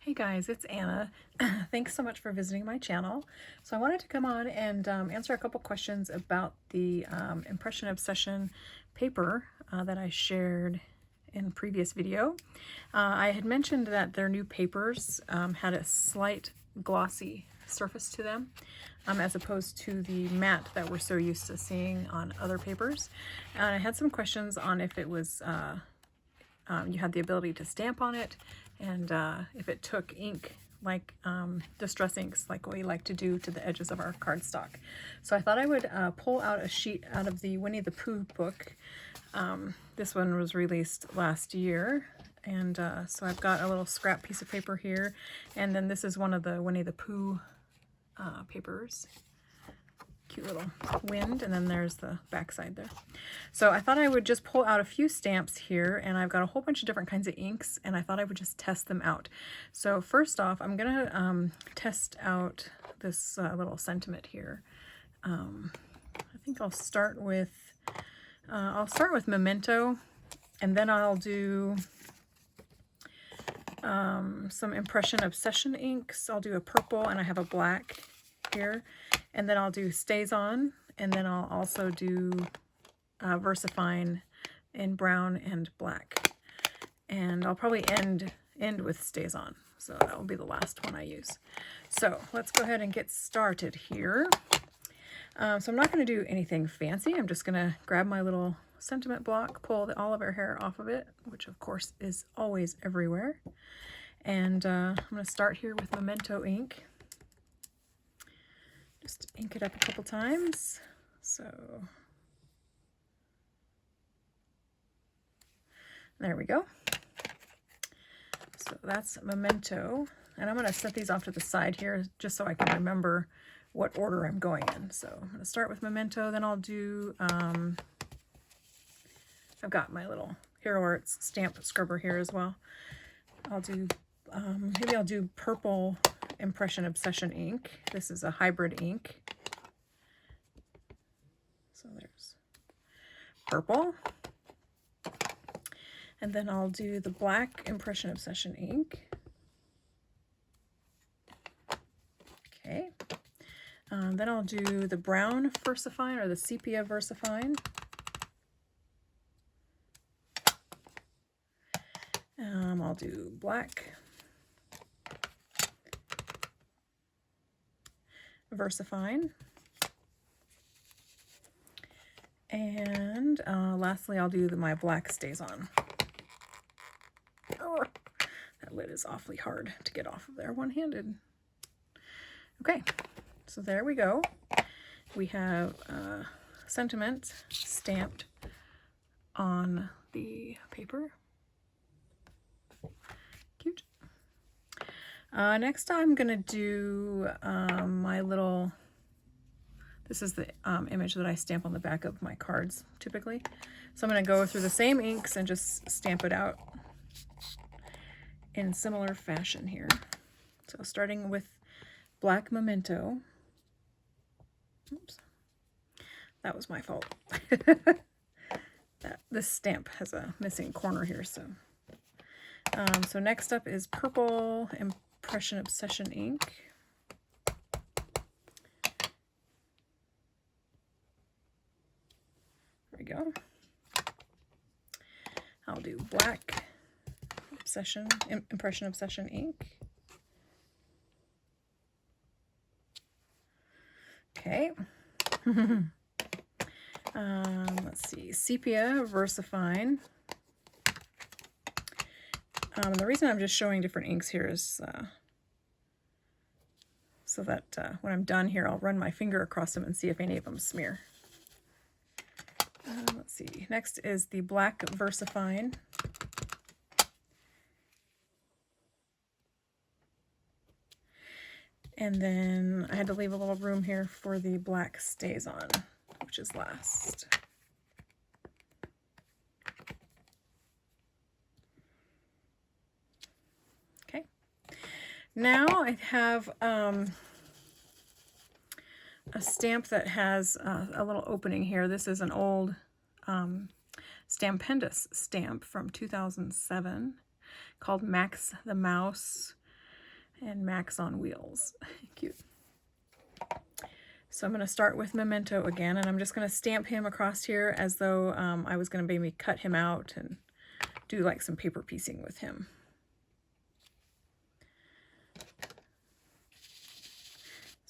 Hey guys, it's Anna. Thanks so much for visiting my channel. So I wanted to come on and answer a couple questions about the Impression Obsession paper that I shared in a previous video. I had mentioned that their new papers had a slight glossy surface to them as opposed to the matte that we're so used to seeing on other papers. And I had some questions on if it was you had the ability to stamp on it, and if it took ink like distress inks like we like to do to the edges of our cardstock. So I thought I would pull out a sheet out of the Winnie the Pooh book. This one was released last year, and so I've got a little scrap piece of paper here, and then this is one of the Winnie the Pooh papers. Cute little wind, and then there's the back side there. So I thought I would just pull out a few stamps here, and I've got a whole bunch of different kinds of inks, and I thought I would just test them out. So first off, I'm gonna test out this little sentiment here. I think I'll start with Memento, and then I'll do some Impression Obsession inks. I'll do a purple, and I have a black here, and then I'll do Stays On, and then I'll also do VersaFine in brown and black, and I'll probably end with Stays On, so that will be the last one I use. So let's go ahead and get started here. So I'm not going to do anything fancy. I'm just going to grab my little sentiment block, pull the olive oil hair off of it, which of course is always everywhere, and I'm going to start here with Memento ink. Just ink it up a couple times. So there we go. So that's Memento. And I'm going to set these off to the side here just so I can remember what order I'm going in. So I'm going to start with Memento, then I'll do, I've got my little Hero Arts stamp scrubber here as well. I'll do, maybe I'll do purple Impression Obsession ink. This is a hybrid ink. So there's purple. And then I'll do the black Impression Obsession ink. Okay. Then I'll do the brown VersaFine, or the sepia VersaFine. I'll do black VersaFine. And lastly, I'll do my black Stays On. Oh, that lid is awfully hard to get off of there one-handed. Okay, so there we go. We have sentiment stamped on the paper. Cute. Next I'm going to do my little, this is the image that I stamp on the back of my cards typically. So I'm going to go through the same inks and just stamp it out in similar fashion here. So starting with black Memento. Oops, that was my fault. This stamp has a missing corner here, so. So next up is purple Impression Obsession ink. There we go. I'll do black Impression Obsession ink. Okay. Let's see, sepia VersaFine. The reason I'm just showing different inks here is so that when I'm done here, I'll run my finger across them and see if any of them smear. Let's see, next is the black VersaFine. And then I had to leave a little room here for the black Stays On, which is last. Okay. Now I have a stamp that has a little opening here. This is an old Stampendous stamp from 2007 called Max the Mouse. and Max on Wheels. Cute. So I'm going to start with Memento again, and I'm just going to stamp him across here as though I was going to maybe cut him out and do like some paper piecing with him.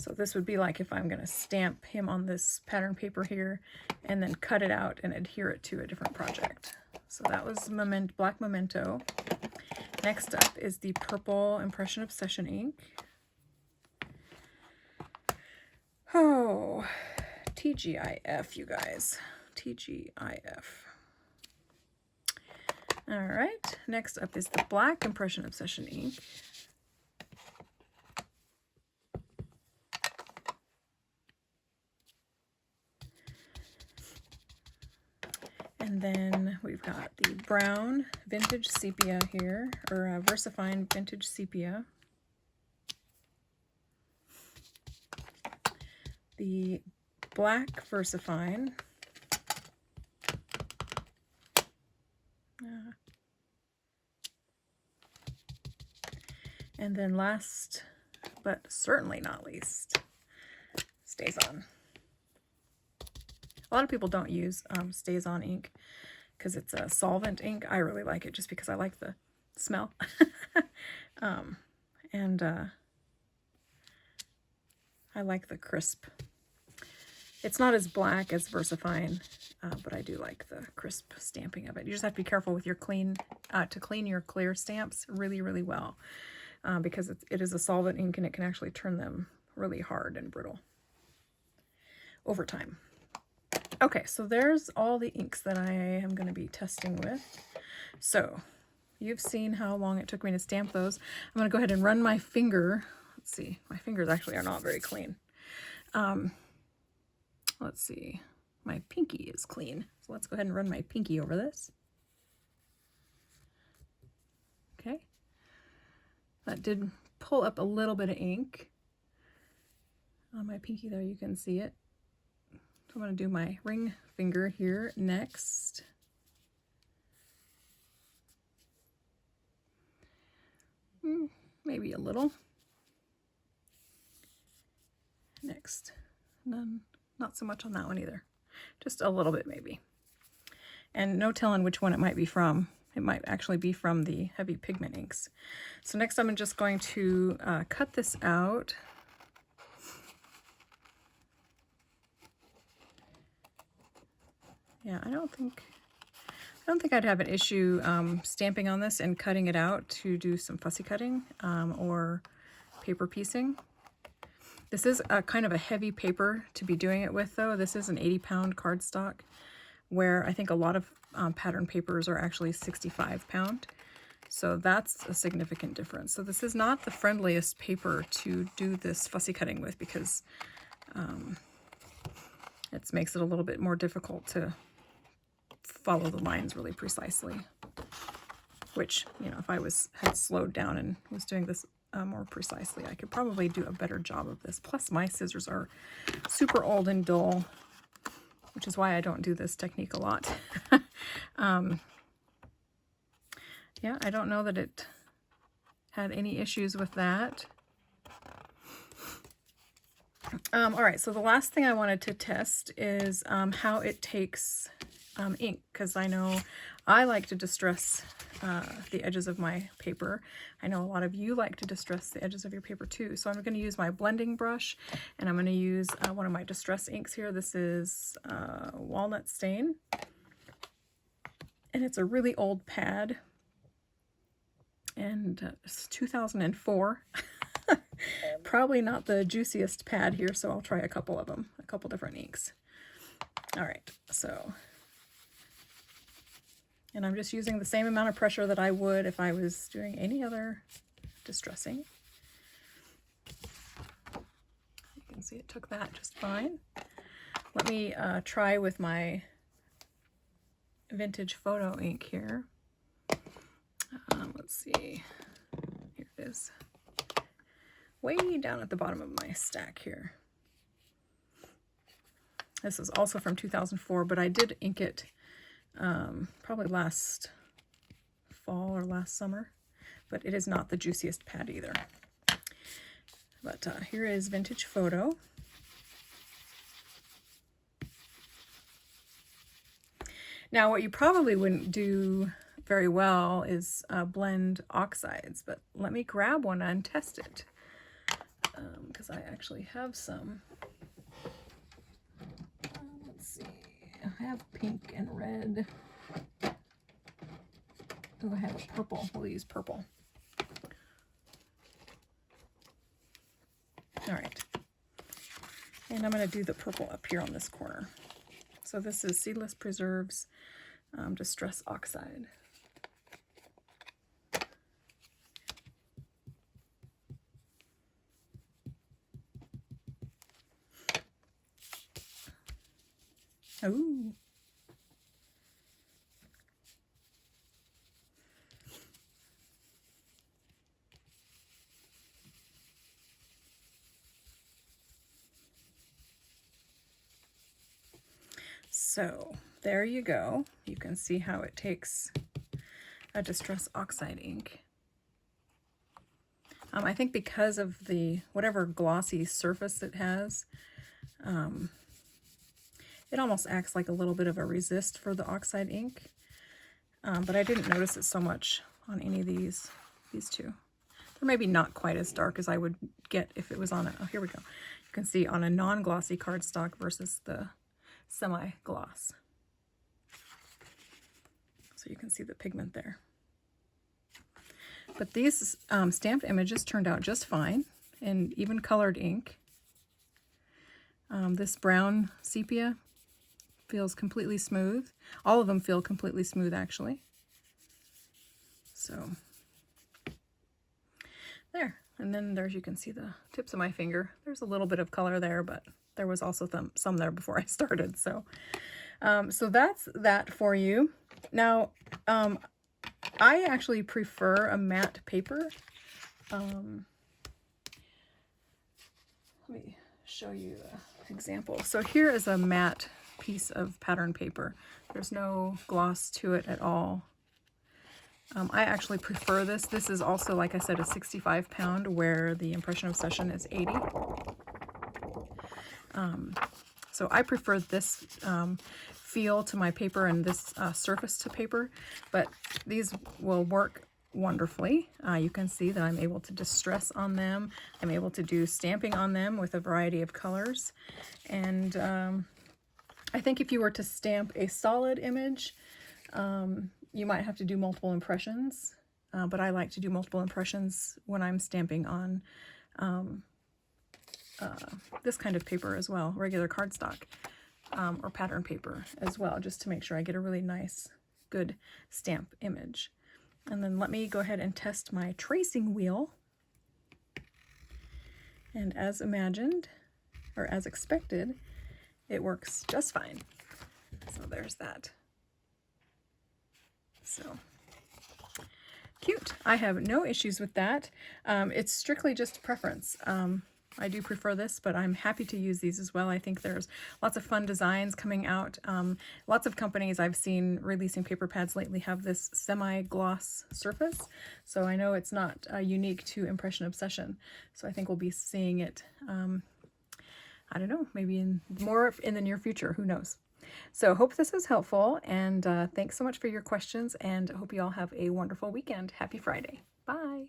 So this would be like if I'm going to stamp him on this pattern paper here and then cut it out and adhere it to a different project. So that was Black Memento. Next up is the purple Impression Obsession ink. Oh, TGIF, you guys. TGIF. All right, next up is the black Impression Obsession ink. And then we've got the brown Vintage Sepia here, or VersaFine Vintage Sepia. The black VersaFine. And then last, but certainly not least, StazOn. A lot of people don't use StazOn ink because it's a solvent ink. I really like it just because I like the smell. I like the crisp. It's not as black as VersaFine, but I do like the crisp stamping of it. You just have to be careful with your to clean your clear stamps really, really well, because it is a solvent ink and it can actually turn them really hard and brittle over time. Okay, so there's all the inks that I am going to be testing with. So you've seen how long it took me to stamp those. I'm going to go ahead and run my finger. Let's see, my fingers actually are not very clean. Let's see, my pinky is clean. So let's go ahead and run my pinky over this. Okay, that did pull up a little bit of ink on my pinky there, you can see it. So I'm going to do my ring finger here next. Maybe a little. Next. None, not so much on that one either. Just a little bit maybe. And no telling which one it might be from. It might actually be from the heavy pigment inks. So next I'm just going to cut this out. Yeah, I don't think I'd have an issue stamping on this and cutting it out to do some fussy cutting or paper piecing. This is a kind of a heavy paper to be doing it with, though. This is an 80-pound cardstock, where I think a lot of pattern papers are actually 65-pound. So that's a significant difference. So this is not the friendliest paper to do this fussy cutting with, because it makes it a little bit more difficult to follow the lines really precisely, which, you know, if I had slowed down and was doing this more precisely, I could probably do a better job of this. Plus my scissors are super old and dull, which is why I don't do this technique a lot. Yeah, I don't know that it had any issues with that. All right, so the last thing I wanted to test is how it takes ink, because I know I like to distress the edges of my paper. I know a lot of you like to distress the edges of your paper too. So I'm going to use my blending brush, and I'm going to use one of my distress inks here. This is Walnut Stain, and it's a really old pad, and it's 2004. Probably not the juiciest pad here, so I'll try a couple of them, a couple different inks. All right, so, and I'm just using the same amount of pressure that I would if I was doing any other distressing. You can see it took that just fine. Let me try with my vintage photo ink here. Let's see, here it is. Way down at the bottom of my stack here. This is also from 2004, but I did ink it probably last fall or last summer, but it is not the juiciest pad either. But here is Vintage Photo. Now, what you probably wouldn't do very well is blend oxides, but let me grab one and test it, because I actually have some. Let's see, I have pink and red. Oh, I have purple. We'll use purple. All right, and I'm going to do the purple up here on this corner. So this is Seedless Preserves Distress Oxide. Oh. So there you go. You can see how it takes a Distress Oxide ink. I think because of the whatever glossy surface it has, it almost acts like a little bit of a resist for the oxide ink. But I didn't notice it so much on any of these two. They're maybe not quite as dark as I would get if it was on a, oh, here we go. You can see on a non-glossy cardstock versus the semi-gloss. So you can see the pigment there. But these stamped images turned out just fine, and even colored ink. This brown sepia feels completely smooth. All of them feel completely smooth, actually. So there, and then there's, you can see the tips of my finger. There's a little bit of color there, but there was also some there before I started. So so that's that for you. Now I actually prefer a matte paper. Let me show you an example. So here is a matte piece of pattern paper. There's no gloss to it at all. I actually prefer this. This is also, like I said, a 65 pound, where the Impression Obsession is 80. So I prefer this feel to my paper and this surface to paper, but these will work wonderfully. You can see that I'm able to distress on them. I'm able to do stamping on them with a variety of colors. And I think if you were to stamp a solid image, you might have to do multiple impressions, but I like to do multiple impressions when I'm stamping on this kind of paper as well, regular cardstock or pattern paper as well, just to make sure I get a really nice, good stamp image. And then let me go ahead and test my tracing wheel. And as imagined, or as expected, it works just fine. So there's that. So cute. I have no issues with that. It's strictly just preference. I do prefer this, but I'm happy to use these as well. I think there's lots of fun designs coming out. Lots of companies I've seen releasing paper pads lately have this semi-gloss surface. So I know it's not unique to Impression Obsession. So I think we'll be seeing it, I don't know, maybe more in the near future. Who knows? So hope this was helpful, and thanks so much for your questions, and I hope you all have a wonderful weekend. Happy Friday. Bye.